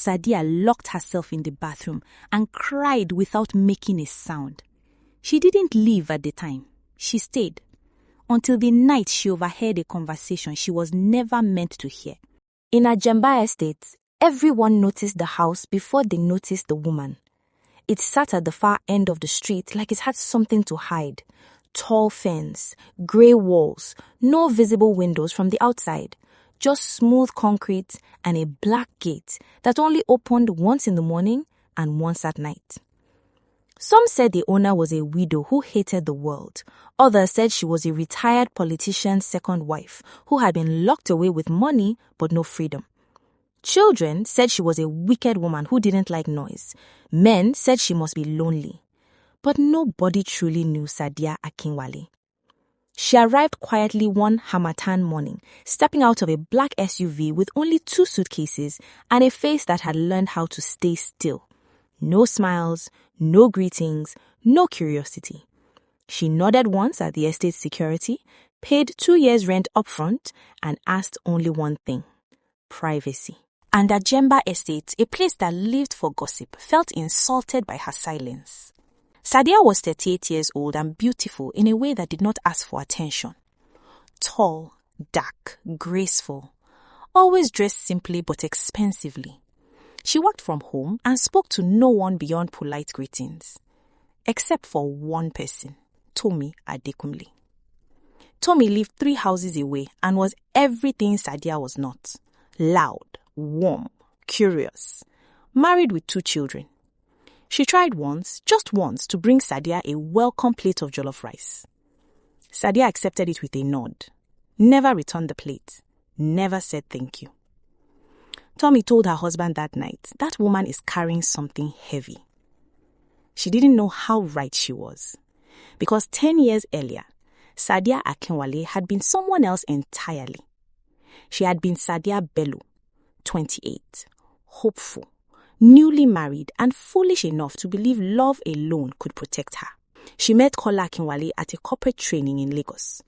Sadia locked herself in the bathroom and cried without making a sound. She didn't leave at the time. She stayed until the night she overheard a conversation she was never meant to hear. In Ajamba estate, everyone noticed the house before they noticed the woman. It sat at the far end of the street like it had something to hide. Tall fence, grey walls, no visible windows from the outside, just smooth concrete and a black gate that only opened once in the morning and once at night. Some said the owner was a widow who hated the world. Others said she was a retired politician's second wife who had been locked away with money but no freedom. Children said she was a wicked woman who didn't like noise. Men said she must be lonely. But nobody truly knew Sadia Akinwale. She arrived quietly one Harmattan morning, stepping out of a black SUV with only 2 suitcases and a face that had learned how to stay still. No smiles, no greetings, no curiosity. She nodded once at the estate security, paid 2 years' rent upfront, and asked only one thing: privacy. And Ajamba Estate, a place that lived for gossip, felt insulted by her silence. Sadia was 38 years old and beautiful in a way that did not ask for attention. Tall, dark, graceful, always dressed simply but expensively. She worked from home and spoke to no one beyond polite greetings, except for one person, Tomi Adekunle. Tomi lived 3 houses away and was everything Sadia was not: loud, warm, curious, married with 2 children. She tried once, just once, to bring Sadia a welcome plate of jollof rice. Sadia accepted it with a nod, never returned the plate, never said thank you. Tommy told her husband that night, that woman is carrying something heavy. She didn't know how right she was, because 10 years earlier, Sadia Akinwale had been someone else entirely. She had been Sadia Bello, 28, hopeful, newly married and foolish enough to believe love alone could protect her. She met Kola Akinwale at a corporate training in Lagos.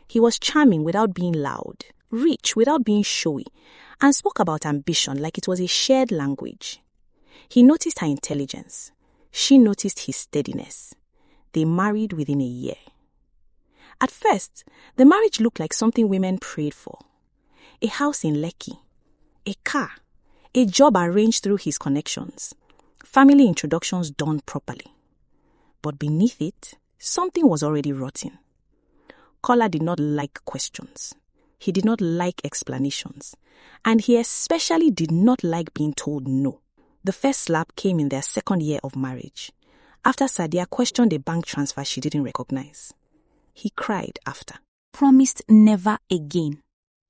He was charming without being loud, rich without being showy, and spoke about ambition like it was a shared language. He noticed her intelligence. She noticed his steadiness. They married within a year. At first, the marriage looked like something women prayed for. A house in Lekki, a car, a job arranged through his connections, family introductions done properly. But beneath it, something was already rotten. Kola did not like questions. He did not like explanations. And he especially did not like being told no. The first slap came in their 2nd year of marriage, after Sadia questioned a bank transfer she didn't recognize. He cried after. Promised never again.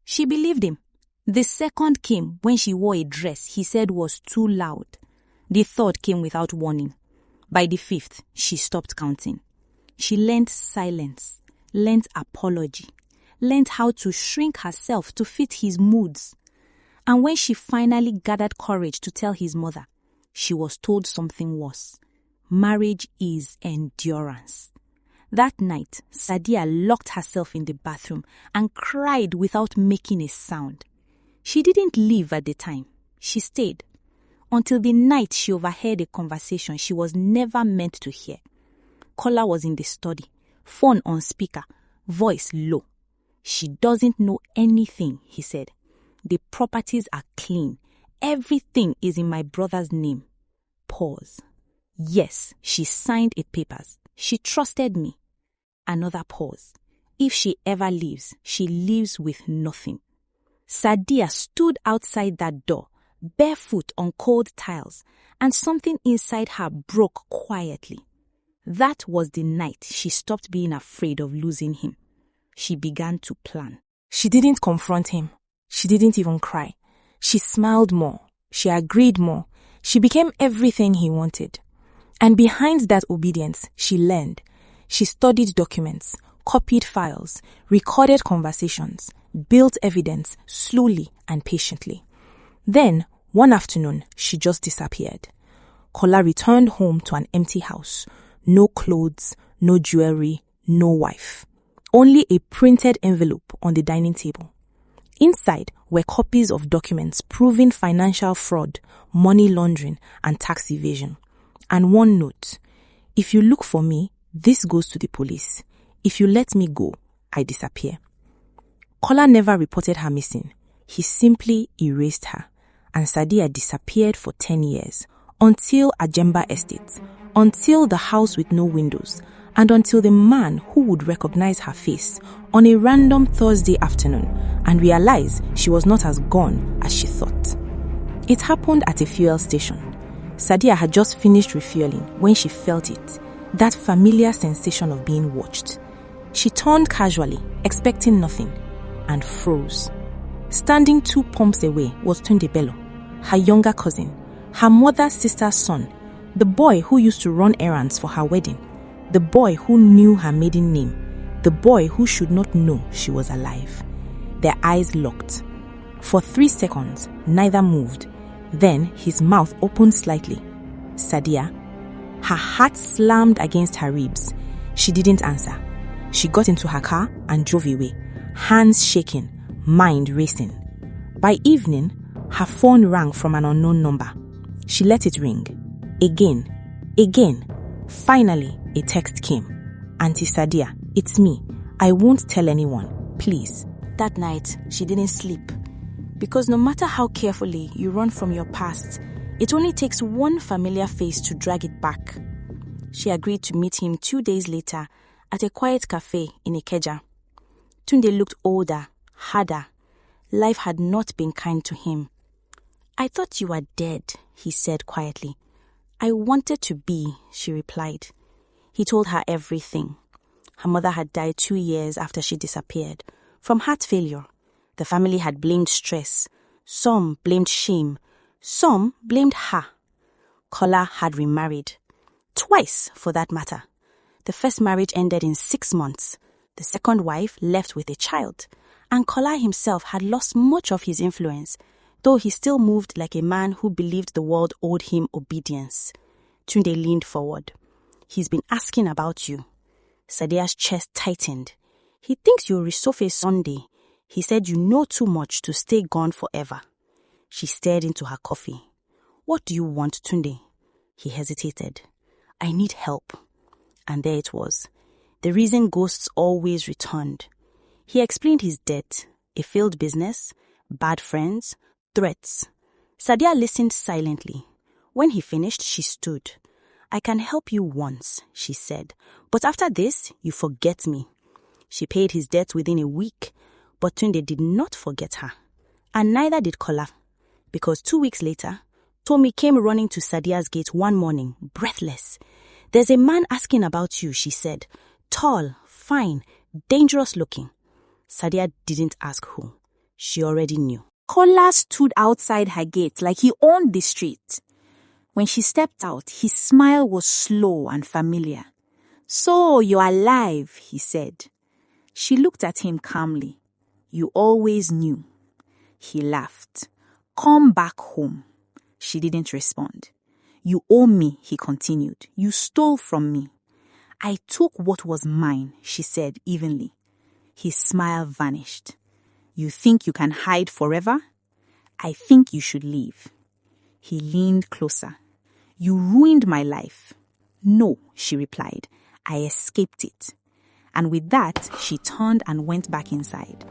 She believed him. The 2nd came when she wore a dress he said was too loud. The 3rd came without warning. By the 5th, she stopped counting. She learned silence, learned apology, learned how to shrink herself to fit his moods. And when she finally gathered courage to tell his mother, she was told something worse. Marriage is endurance. That night, Sadia locked herself in the bathroom and cried without making a sound. She didn't leave at the time. She stayed until the night she overheard a conversation she was never meant to hear. Kola was in the study, phone on speaker, voice low. She doesn't know anything, he said. The properties are clean. Everything is in my brother's name. Pause. Yes, she signed the papers. She trusted me. Another pause. If she ever leaves, she leaves with nothing. Sadia stood outside that door, barefoot on cold tiles, and something inside her broke quietly. That was the night she stopped being afraid of losing him. She began to plan. She didn't confront him. She didn't even cry. She smiled more. She agreed more. She became everything he wanted. And behind that obedience, she learned. She studied documents, copied files, recorded conversations, built evidence slowly and patiently. Then, one afternoon, she just disappeared. Kola returned home to an empty house. No clothes, no jewelry, no wife. Only a printed envelope on the dining table. Inside were copies of documents proving financial fraud, money laundering, and tax evasion. And one note: if you look for me, this goes to the police. If you let me go, I disappear. Kola never reported her missing. He simply erased her, and Sadia disappeared for 10 years, until Ajemba Estate, until the house with no windows, and until the man who would recognize her face on a random Thursday afternoon and realize she was not as gone as she thought. It happened at a fuel station. Sadia had just finished refueling when she felt it, that familiar sensation of being watched. She turned casually, expecting nothing, and froze. Standing 2 pumps away was Tunde Bello, her younger cousin, her mother's sister's son, the boy who used to run errands for her wedding, the boy who knew her maiden name, the boy who should not know she was alive. Their eyes locked. For 3 seconds, neither moved. Then his mouth opened slightly. Sadia. Her heart slammed against her ribs. She didn't answer. She got into her car and drove away, hands shaking, mind racing. By evening, her phone rang from an unknown number. She let it ring. Again. Finally, a text came. Auntie Sadia, it's me. I won't tell anyone, please. That night, she didn't sleep. Because no matter how carefully you run from your past, it only takes one familiar face to drag it back. She agreed to meet him 2 days later at a quiet cafe in Ikeja. Tunde looked older, harder. Life had not been kind to him. I thought you were dead, he said quietly. I wanted to be, she replied. He told her everything. Her mother had died 2 years after she disappeared, from heart failure. The family had blamed stress. Some blamed shame. Some blamed her. Kola had remarried. Twice, for that matter. The first marriage ended in 6 months. The second wife left with a child. And Kola himself had lost much of his influence, though he still moved like a man who believed the world owed him obedience. Tunde leaned forward. He's been asking about you. Sadia's chest tightened. He thinks you'll resurface Sunday. He said you know too much to stay gone forever. She stared into her coffee. What do you want, Tunde? He hesitated. I need help. And there it was. The reason ghosts always returned. He explained his debt, a failed business, bad friends, threats. Sadia listened silently. When he finished, she stood. I can help you once, she said, but after this, you forget me. She paid his debt within a week, but Tunde did not forget her. And neither did Kola, because 2 weeks later, Tommy came running to Sadia's gate one morning, breathless. There's a man asking about you, she said. Tall, fine, dangerous looking. Sadia didn't ask who. She already knew. Kola stood outside her gate like he owned the street. When she stepped out, his smile was slow and familiar. So, you're alive, he said. She looked at him calmly. You always knew. He laughed. Come back home. She didn't respond. You owe me, he continued. You stole from me. I took what was mine, she said evenly. His smile vanished. You think you can hide forever? I think you should leave. He leaned closer. You ruined my life. No, she replied. I escaped it. And with that, she turned and went back inside.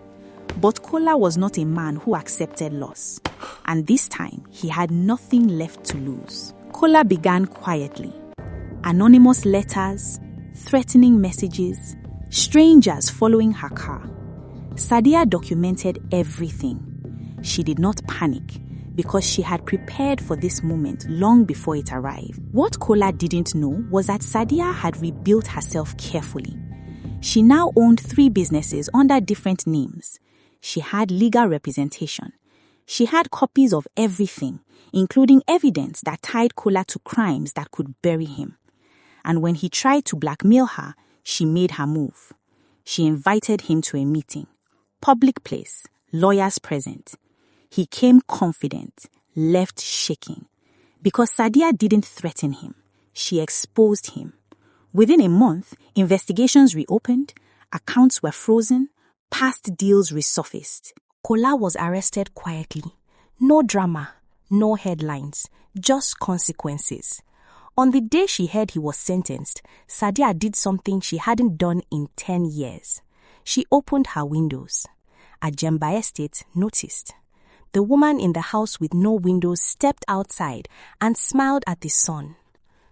But Kola was not a man who accepted loss. And this time, he had nothing left to lose. Kola began quietly. Anonymous letters, threatening messages, strangers following her car. Sadia documented everything. She did not panic because she had prepared for this moment long before it arrived. What Kola didn't know was that Sadia had rebuilt herself carefully. She now owned 3 businesses under different names. She had legal representation. She had copies of everything, including evidence that tied Kola to crimes that could bury him. And when he tried to blackmail her, she made her move. She invited him to a meeting. Public place, lawyers present. He came confident, left shaking. Because Sadia didn't threaten him, she exposed him. Within a month, investigations reopened, accounts were frozen, past deals resurfaced. Kola was arrested quietly. No drama, no headlines, just consequences. On the day she heard he was sentenced, Sadia did something she hadn't done in 10 years. She opened her windows. Ajemba Estate noticed. The woman in the house with no windows stepped outside and smiled at the sun.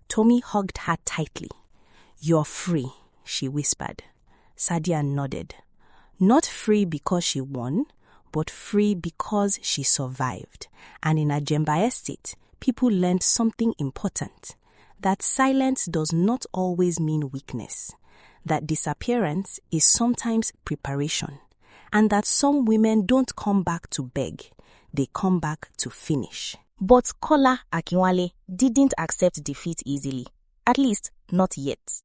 Tommy hugged her tightly. "You're free," she whispered. Sadia nodded. Not free because she won, but free because she survived. And in Ajemba Estate, people learned something important. That silence does not always mean weakness. That disappearance is sometimes preparation. And that some women don't come back to beg. They come back to finish. But Kola Akinwale didn't accept defeat easily. At least, not yet.